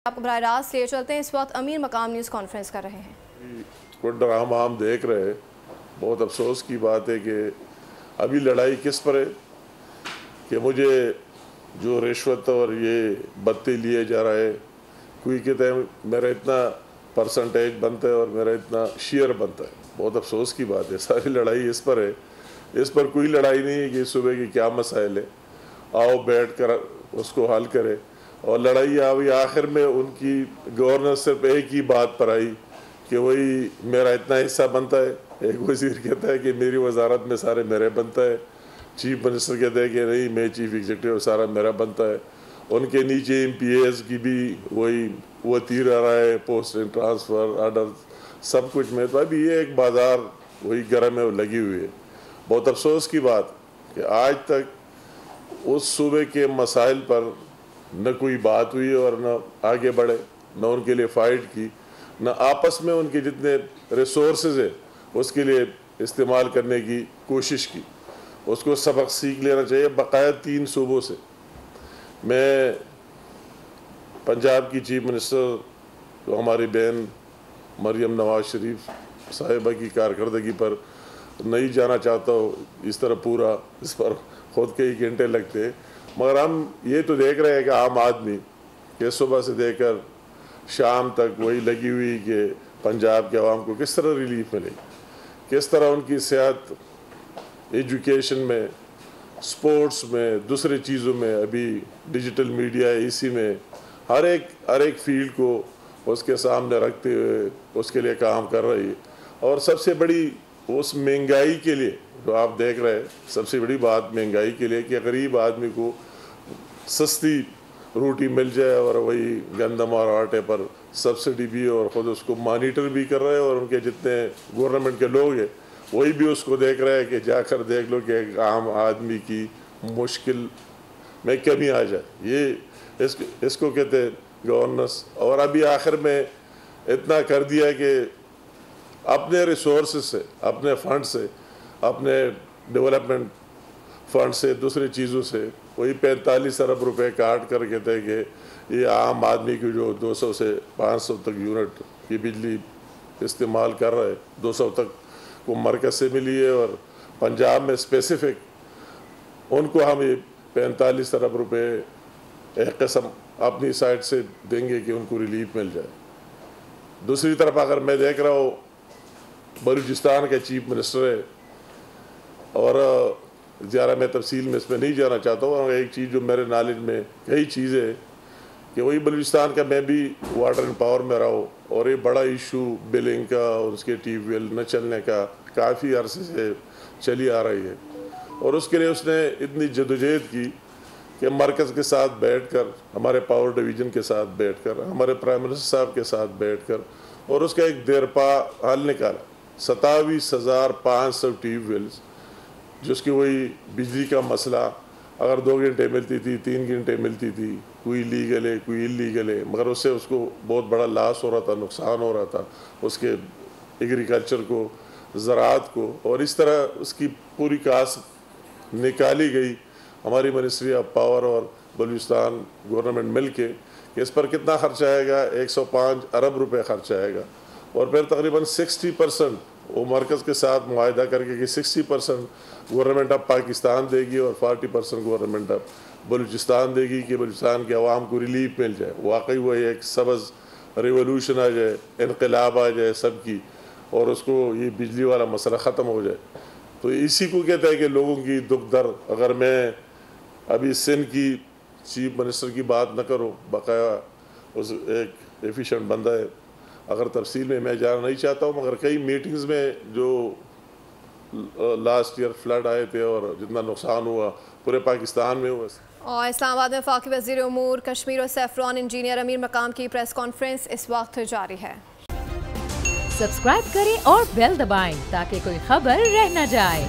آپ کو براہ راست لے چلتے ہیں. اس وقت امیر مقام نیوز کانفرنس کر رہے ہیں. کوئی ڈرامہ ہم دیکھ رہے ہیں. بہت افسوس کی بات ہے کہ ابھی لڑائی کس پر ہے کہ مجھے جو رشوت اور یہ بھتے لیے جا رہا ہے، کوئی کہتے ہیں میرا اتنا پرسنٹیج بنتا ہے اور میرا اتنا شیئر بنتا ہے. بہت افسوس کی بات ہے. ساری لڑائی اس پر ہے. اس پر کوئی لڑائی نہیں ہے کہ صبح کی کیا مسائل ہے، آؤ بیٹھ کر اس کو حل کرے. اور لڑائی آئی آخر میں ان کی گورنر صرف ایک ہی بات پر آئی کہ وہی میرا اتنا حصہ بنتا ہے. ایک وزیر کہتا ہے کہ میری وزارت میں سارے میرے بنتا ہے. چیف منسٹر کہتے ہیں کہ نہیں میں چیف ایگزیکٹو سارا میرا بنتا ہے. ان کے نیچے ایم پی ایز کی بھی وہی وہ تیر آ رہا ہے، پوسٹنگ ٹرانسفر آرڈر سب کچھ میں. تو ابھی یہ ایک بازار وہی گرم ہے، وہ لگی ہوئی ہے. بہت افسوس کی بات کہ آج تک اس صوبے کے مسائل پر نہ کوئی بات ہوئی اور نہ آگے بڑھے، نہ ان کے لیے فائٹ کی، نہ آپس میں ان کے جتنے ریسورسز ہیں اس کے لیے استعمال کرنے کی کوشش کی. اس کو سبق سیکھ لینا چاہیے. بقایا 3 صوبوں سے میں پنجاب کی چیف منسٹر تو ہماری بہن مریم نواز شریف صاحبہ کی کارکردگی پر نہیں جانا چاہتا ہوں. اس طرح پورا اس پر خود کئی گھنٹے لگتے ہیں، مگر ہم یہ تو دیکھ رہے ہیں کہ عام آدمی کہ صبح سے دے کر شام تک وہی لگی ہوئی کہ پنجاب کے عوام کو کس طرح ریلیف ملے، کس طرح ان کی صحت، ایجوکیشن میں، سپورٹس میں، دوسرے چیزوں میں، ابھی ڈیجیٹل میڈیا اسی میں ہر ایک فیلڈ کو اس کے سامنے رکھتے ہوئے اس کے لیے کام کر رہی ہے. اور سب سے بڑی اس مہنگائی کے لیے جو آپ دیکھ رہے ہیں، سب سے بڑی بات مہنگائی کے لیے کہ غریب آدمی کو سستی روٹی مل جائے اور وہی گندم اور آٹے پر سبسڈی بھی، اور خود اس کو مانیٹر بھی کر رہے ہیں. اور ان کے جتنے گورنمنٹ کے لوگ ہیں وہی بھی اس کو دیکھ رہے ہیں کہ جا کر دیکھ لو کہ ایک عام آدمی کی مشکل میں کمی آ جائے. یہ اس کو کہتے ہیں گورننس. اور ابھی آخر میں اتنا کر دیا کہ اپنے ریسورسز سے، اپنے فنڈ سے، اپنے ڈیولپمنٹ فنڈ سے، دوسری چیزوں سے وہی 45 ارب روپے کاٹ کر کہتے ہیں کہ یہ عام آدمی کی جو 200 سے 500 تک یونٹ کی بجلی استعمال کر رہے، 200 تک کو مرکز سے ملی ہے اور پنجاب میں اسپیسیفک ان کو ہم یہ 45 ارب روپے ایک قسم اپنی سائڈ سے دیں گے کہ ان کو ریلیف مل جائے. دوسری طرف اگر میں دیکھ رہا ہوں بلوچستان کے چیف منسٹر ہے، اور زیادہ میں تفصیل میں اس میں نہیں جانا چاہتا ہوں. ایک چیز جو میرے نالج میں کئی چیزیں کہ وہی بلوچستان کا میں بھی واٹر اینڈ پاور میں رہا ہوں، اور یہ بڑا ایشو بلنگ کا اور اس کے ٹیوب ویل نہ چلنے کا کافی عرصے سے چلی آ رہی ہے. اور اس کے لیے اس نے اتنی جدوجہد کی کہ مرکز کے ساتھ بیٹھ کر، ہمارے پاور ڈویژن کے ساتھ بیٹھ کر، ہمارے پرائم منسٹر صاحب کے ساتھ بیٹھ کر، اور اس کا ایک دیرپا حل نکالا. 27,500 ٹیوب ویلز جس کی وہی بجلی کا مسئلہ اگر 2 گھنٹے ملتی تھی، 3 گھنٹے ملتی تھی، کوئی لیگل ہے کوئی انلیگل ہے، مگر اس سے اس کو بہت بڑا لاس ہو رہا تھا، نقصان ہو رہا تھا اس کے ایگریکلچر کو، زراعت کو. اور اس طرح اس کی پوری کاسٹ نکالی گئی. ہماری منسٹری آف پاور اور بلوچستان گورنمنٹ مل کے کہ اس پر کتنا خرچ آئے گا، 105 ارب روپے خرچ آئے گا. اور پھر تقریباً 60% وہ مرکز کے ساتھ معاہدہ کر کے کہ 60% گورنمنٹ آف پاکستان دے گی اور 40% گورنمنٹ آف بلوچستان دے گی کہ بلوچستان کے عوام کو ریلیف مل جائے. واقعی وہ ایک سبز ریولوشن آ جائے، انقلاب آ جائے سب کی، اور اس کو یہ بجلی والا مسئلہ ختم ہو جائے. تو اسی کو کہتا ہے کہ لوگوں کی دکھ درد. اگر میں ابھی سندھ کی چیف منسٹر کی بات نہ کروں، بقایا اس ایک ایفیشینٹ بندہ ہے، اگر تفصیل میں جانا نہیں چاہتا ہوں، مگر کئی میٹنگز میں جو لاسٹ ایئر فلڈ آئے تھے اور جتنا نقصان ہوا پورے پاکستان میں ہوا. اور اسلام آباد میں وفاقی وزیر امور کشمیر اور سیفران انجینئر امیر مقام کی پریس کانفرنس اس وقت جاری ہے. سبسکرائب کریں اور بیل دبائیں تاکہ کوئی خبر رہ نہ جائے.